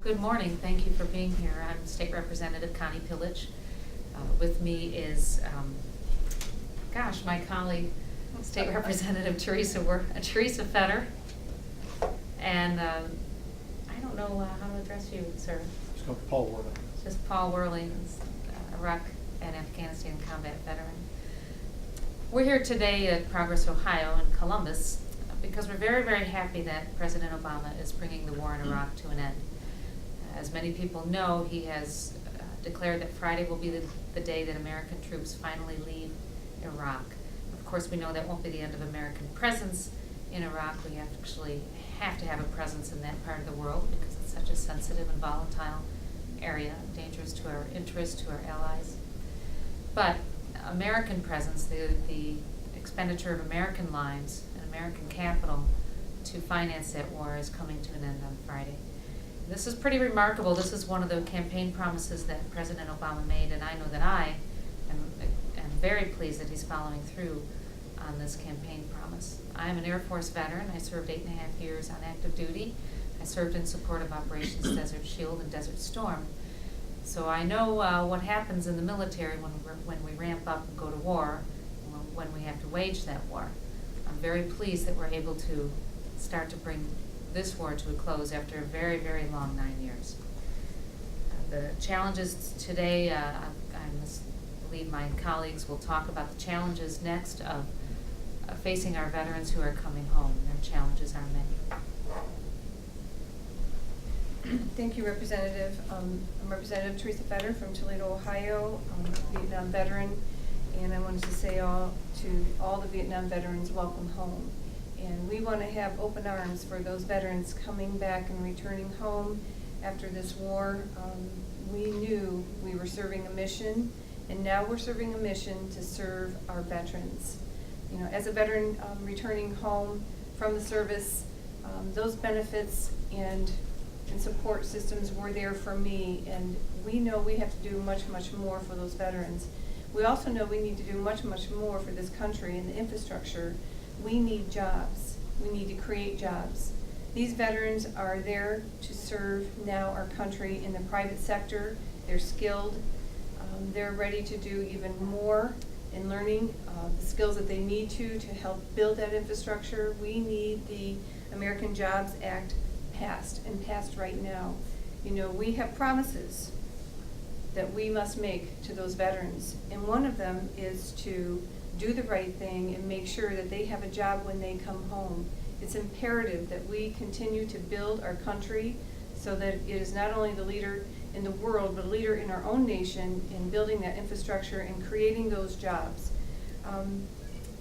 Good morning. Thank you for being here. I'm State Representative Connie Pillich. With me is, my colleague, State Representative Teresa Fedor. And I don't know how to address you, sir. Just go Paul Worley. Just Paul Worley, Iraq and Afghanistan combat veteran. We're here today at ProgressOhio in Columbus because we're very, very happy that President Obama is bringing the war in Iraq to an end. As many people know, he has declared that Friday will be the day that American troops finally leave Iraq. Of course, we know that won't be the end of American presence in Iraq. We actually have to have a presence in that part of the world because it's such a sensitive and volatile area, dangerous to our interests, to our allies. But American presence, the expenditure of American lives and American capital to finance that war is coming to an end on Friday. This is pretty remarkable. This is one of the campaign promises that President Obama made, and I know that I am very pleased that he's following through on this campaign promise. I am an Air Force veteran. I served 8.5 years on active duty. I served in support of Operations Desert Shield and Desert Storm. So I know what happens in the military when we ramp up and go to war, when we have to wage that war. I'm very pleased that we're able to start to bring this war to a close after a very, very long 9 years. The challenges today, I believe my colleagues will talk about the challenges next of facing our veterans who are coming home. Their challenges are many. Thank you, Representative. I'm Representative Teresa Fedor from Toledo, Ohio. I'm a Vietnam veteran, and I wanted to say to all the Vietnam veterans, welcome home. And we want to have open arms for those veterans coming back and returning home after this war. We knew we were serving a mission, and now we're serving a mission to serve our veterans. You know, as a veteran returning home from the service, those benefits and support systems were there for me, and we know we have to do much, much more for those veterans. We also know we need to do much, much more for this country and the infrastructure. We need jobs. We need to create jobs. These veterans are there to serve now our country in the private sector. They're skilled. They're ready to do even more in learning the skills that they need to help build that infrastructure. We need the American Jobs Act passed right now. You know, we have promises that we must make to those veterans, and one of them is to do the right thing and make sure that they have a job when they come home. It's imperative that we continue to build our country so that it is not only the leader in the world, but a leader in our own nation in building that infrastructure and creating those jobs.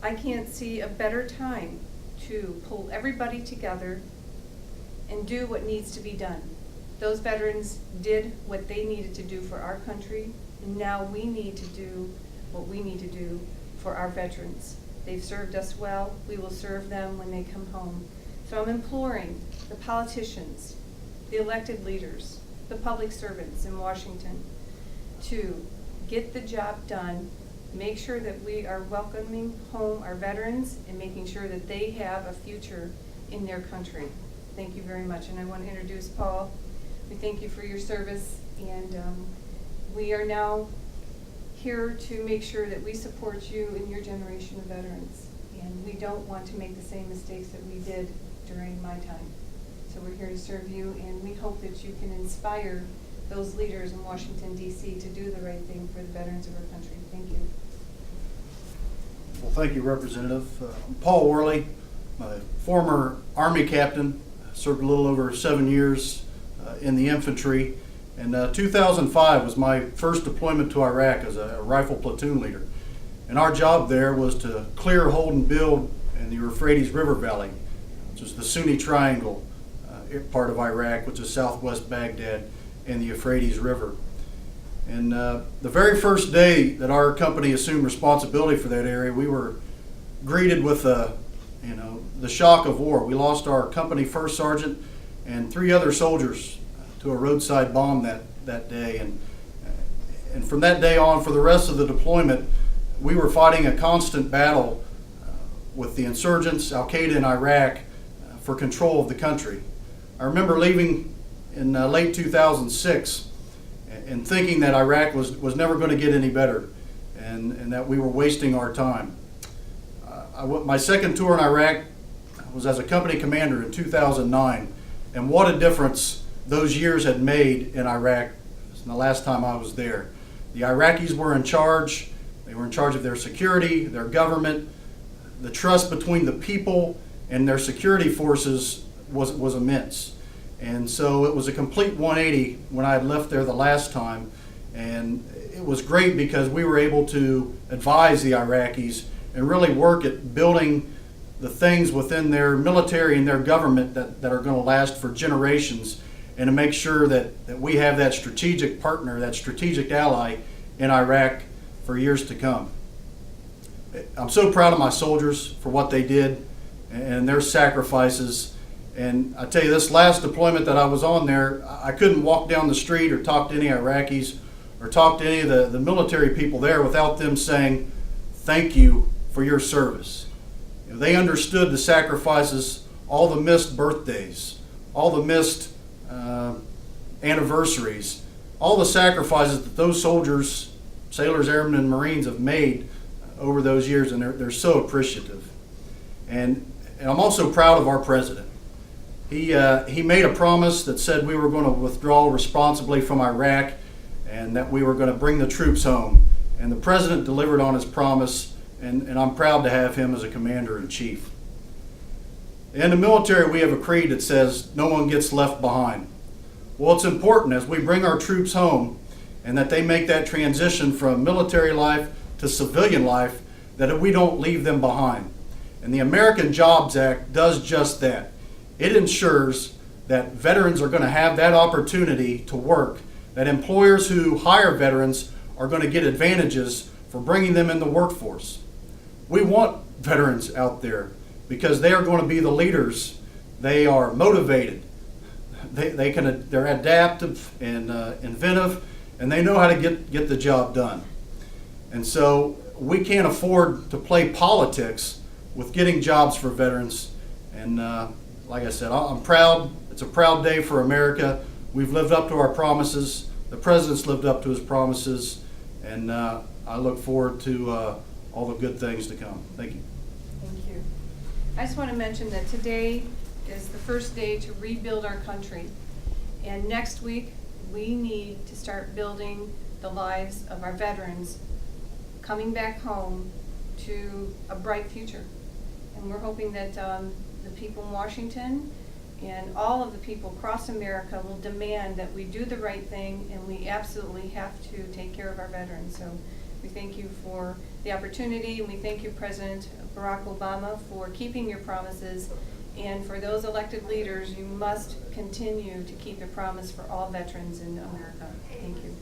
I can't see a better time to pull everybody together and do what needs to be done. Those veterans did what they needed to do for our country, and now we need to do what we need to do for our veterans. They've served us well. We will serve them when they come home. So I'm imploring the politicians, the elected leaders, the public servants in Washington to get the job done, make sure that we are welcoming home our veterans and making sure that they have a future in their country. Thank you very much. And I want to introduce Paul. We thank you for your service, and we are now here to make sure that we support you and your generation of veterans. And we don't want to make the same mistakes that we did during my time. So we're here to serve you, and we hope that you can inspire those leaders in Washington, D.C. to do the right thing for the veterans of our country. Thank you. Well, thank you, Representative. I'm Paul Worley, a former Army captain, served a little over 7 years in the infantry. And 2005 was my first deployment to Iraq as a rifle platoon leader. And our job there was to clear, hold, and build in the Euphrates River Valley, which is the Sunni Triangle part of Iraq, which is southwest Baghdad and the Euphrates River. And the very first day that our company assumed responsibility for that area, we were greeted with the shock of war. We lost our company first sergeant and 3 other soldiers to a roadside bomb that day. And from that day on, for the rest of the deployment, we were fighting a constant battle with the insurgents, Al-Qaeda in Iraq, for control of the country. I remember leaving in late 2006 and thinking that Iraq was never going to get any better and that we were wasting our time. My second tour in Iraq was as a company commander in 2009, and what a difference those years had made in Iraq in the last time I was there. The Iraqis were in charge. They were in charge of their security, their government. The trust between the people and their security forces was immense. And so it was a complete 180 when I had left there the last time. And it was great because we were able to advise the Iraqis and really work at building the things within their military and their government that are going to last for generations, and to make sure that we have that strategic partner, that strategic ally in Iraq for years to come. I'm so proud of my soldiers for what they did and their sacrifices. And I tell you, this last deployment that I was on there, I couldn't walk down the street or talk to any Iraqis or talk to any of the military people there without them saying, thank you for your service. You know, they understood the sacrifices, all the missed birthdays, all the missed anniversaries, all the sacrifices that those soldiers, sailors, airmen, and Marines have made over those years, and they're so appreciative. And I'm also proud of our president. He made a promise that said we were going to withdraw responsibly from Iraq and that we were going to bring the troops home. And the president delivered on his promise, and I'm proud to have him as a commander-in-chief. In the military, we have a creed that says no one gets left behind. Well, it's important as we bring our troops home and that they make that transition from military life to civilian life, that we don't leave them behind. And the American Jobs Act does just that. It ensures that veterans are going to have that opportunity to work, that employers who hire veterans are going to get advantages for bringing them in the workforce. We want veterans out there because they are going to be the leaders. They are motivated. They're adaptive and inventive, and they know how to get the job done. And so we can't afford to play politics with getting jobs for veterans. And like I said, I'm proud. It's a proud day for America. We've lived up to our promises. The president's lived up to his promises, and I look forward to all the good things to come. Thank you. Thank you. I just want to mention that today is the first day to rebuild our country. And next week, we need to start building the lives of our veterans coming back home to a bright future. And we're hoping that the people in Washington and all of the people across America will demand that we do the right thing, and we absolutely have to take care of our veterans. So we thank you for the opportunity, and we thank you, President Barack Obama, for keeping your promises. And for those elected leaders, you must continue to keep your promise for all veterans in America. Thank you.